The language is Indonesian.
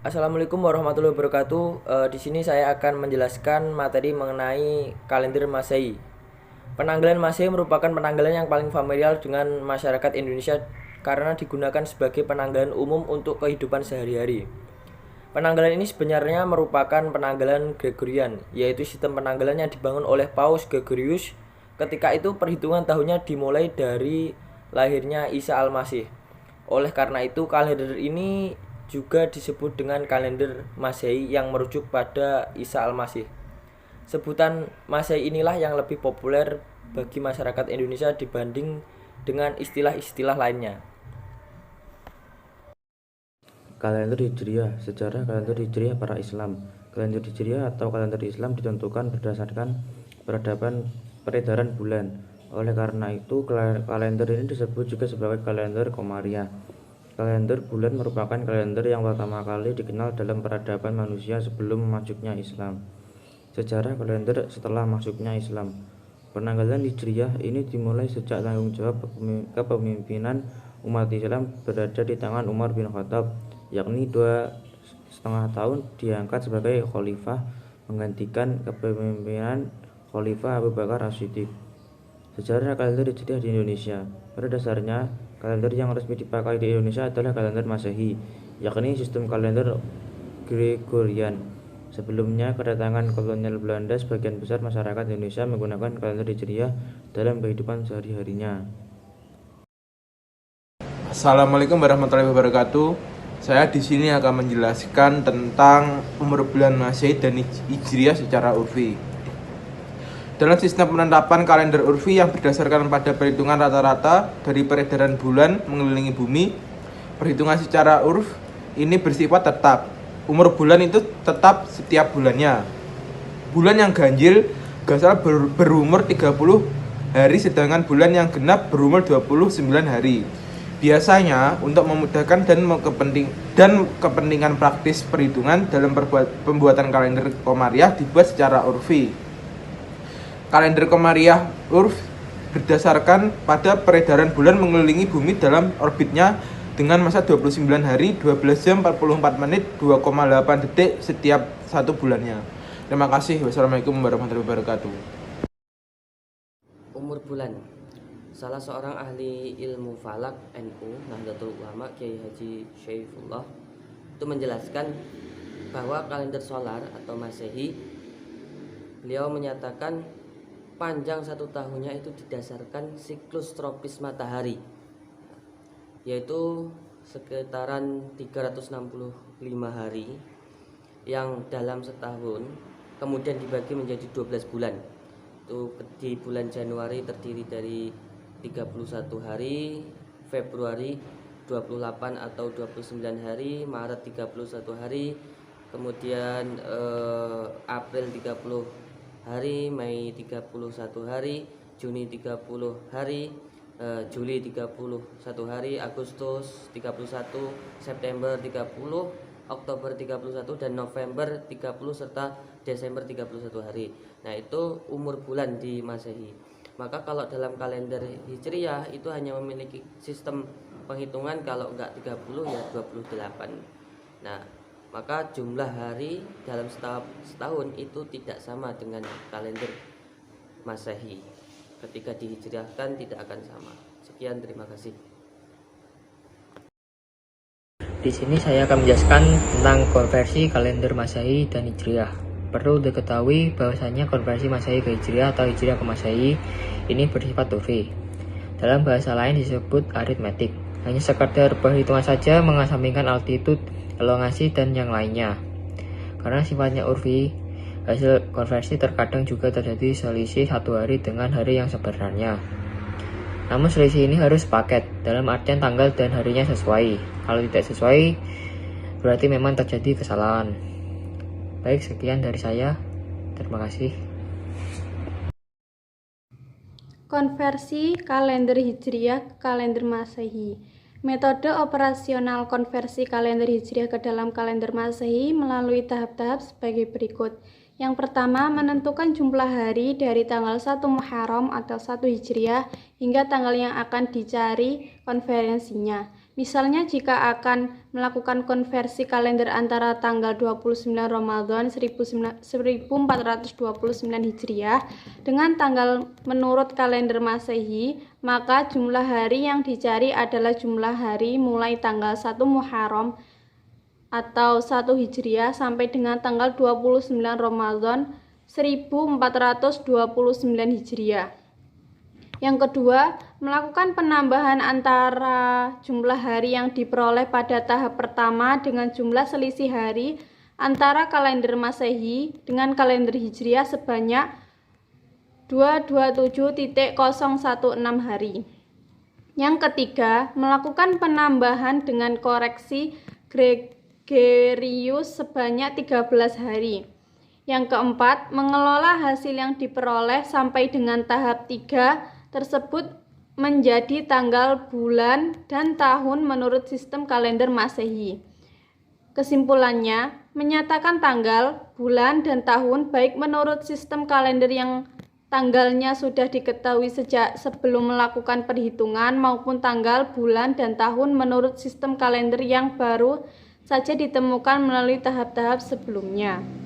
Assalamualaikum warahmatullahi wabarakatuh. Di sini saya akan menjelaskan materi mengenai kalender Masehi. Penanggalan Masehi merupakan penanggalan yang paling familiar dengan masyarakat Indonesia karena digunakan sebagai penanggalan umum untuk kehidupan sehari-hari. Penanggalan ini sebenarnya merupakan penanggalan Gregorian, yaitu sistem penanggalan yang dibangun oleh Paus Gregorius. Ketika itu perhitungan tahunnya dimulai dari lahirnya Isa Al-Masih. Oleh karena itu kalender ini juga disebut dengan kalender Masehi yang merujuk pada Isa Al-Masih. Sebutan Masehi inilah yang lebih populer bagi masyarakat Indonesia dibanding dengan istilah-istilah lainnya. Kalender Hijriah. Sejarah kalender Hijriah para Islam. Kalender Hijriah atau kalender Islam ditentukan berdasarkan peredaran bulan. Oleh karena itu, kalender ini disebut juga sebagai kalender Komariah. Kalender bulan merupakan kalender yang pertama kali dikenal dalam peradaban manusia sebelum masuknya Islam. Sejarah kalender setelah masuknya Islam. Penanggalan Hijriah ini dimulai sejak tanggung jawab kepemimpinan umat Islam berada di tangan Umar bin Khattab, yakni 2,5 tahun diangkat sebagai khalifah menggantikan kepemimpinan Khalifah Abu Bakar As-Siddiq. Sejarah kalender Hijriah di Indonesia. Pada dasarnya, kalender yang resmi dipakai di Indonesia adalah kalender Masehi, yakni sistem kalender Gregorian. Sebelumnya kedatangan kolonial Belanda, sebagian besar masyarakat Indonesia menggunakan kalender Hijriah dalam kehidupan sehari-harinya. Assalamualaikum warahmatullahi wabarakatuh. Saya di sini akan menjelaskan tentang umur bulan Masehi dan Hijriah secara urfi. Dalam sistem penetapan kalender urfi yang berdasarkan pada perhitungan rata-rata dari peredaran bulan mengelilingi bumi, perhitungan secara urf ini bersifat tetap. Umur bulan itu tetap setiap bulannya. Bulan yang ganjil gasal berumur 30 hari, sedangkan bulan yang genap berumur 29 hari. Biasanya untuk memudahkan dan kepentingan praktis perhitungan dalam pembuatan kalender Komariah dibuat secara urfi. Kalender Komariah urf berdasarkan pada peredaran bulan mengelilingi bumi dalam orbitnya dengan masa 29 hari, 12 jam, 44 menit, 2,8 detik setiap satu bulannya. Terima kasih. Wassalamualaikum warahmatullahi wabarakatuh. Umur bulan. Salah seorang ahli ilmu falak NU Nahdlatul Ulama Kiai Haji Syaifullah itu menjelaskan bahwa kalender solar atau Masehi, beliau menyatakan panjang satu tahunnya itu didasarkan siklus tropis matahari, yaitu sekitaran 365 hari yang dalam setahun kemudian dibagi menjadi 12 bulan. Itu di bulan Januari terdiri dari 31 hari, Februari 28 atau 29 hari, Maret 31 hari, kemudian April 30 hari, Mei 31 hari, Juni 30 hari, Juli 31 hari, Agustus 31, September 30, Oktober 31, dan November 30 serta Desember 31 hari. Nah, itu umur bulan di Masehi. Maka kalau dalam kalender Hijriah itu hanya memiliki sistem penghitungan kalau enggak 30 ya 28. Nah, maka jumlah hari dalam setahun itu tidak sama dengan kalender Masehi. Ketika dihijriahkan tidak akan sama. Sekian, terima kasih. Di sini saya akan menjelaskan tentang konversi kalender Masehi dan Hijriah. Perlu diketahui bahwasanya konversi Masehi ke Hijriah atau Hijriah ke Masehi ini bersifat urfi. Dalam bahasa lain disebut aritmetik. Hanya sekadar perhitungan saja mengesampingkan altitude, elongasi, dan yang lainnya. Karena sifatnya urfi, hasil konversi terkadang juga terjadi selisih satu hari dengan hari yang sebenarnya. Namun selisih ini harus paket, dalam artian tanggal dan harinya sesuai. Kalau tidak sesuai, berarti memang terjadi kesalahan. Baik, sekian dari saya. Terima kasih. Konversi kalender Hijriah ke kalender Masehi. Metode operasional konversi kalender Hijriah ke dalam kalender Masehi melalui tahap-tahap sebagai berikut. Yang pertama, menentukan jumlah hari dari tanggal 1 Muharram atau 1 Hijriah hingga tanggal yang akan dicari konferensinya. Misalnya jika akan melakukan konversi kalender antara tanggal 29 Ramadan 1429 Hijriah dengan tanggal menurut kalender Masehi, maka jumlah hari yang dicari adalah jumlah hari mulai tanggal 1 Muharram atau 1 Hijriah sampai dengan tanggal 29 Ramadan 1429 Hijriah. Yang kedua, melakukan penambahan antara jumlah hari yang diperoleh pada tahap pertama dengan jumlah selisih hari antara kalender Masehi dengan kalender Hijriah sebanyak 227.016 hari. Yang ketiga, melakukan penambahan dengan koreksi Gregorius sebanyak 13 hari. Yang keempat, mengelola hasil yang diperoleh sampai dengan tahap 3 tersebut menjadi tanggal, bulan, dan tahun menurut sistem kalender Masehi. Kesimpulannya, menyatakan tanggal, bulan, dan tahun baik menurut sistem kalender yang tanggalnya sudah diketahui sejak sebelum melakukan perhitungan maupun tanggal, bulan, dan tahun menurut sistem kalender yang baru saja ditemukan melalui tahap-tahap sebelumnya.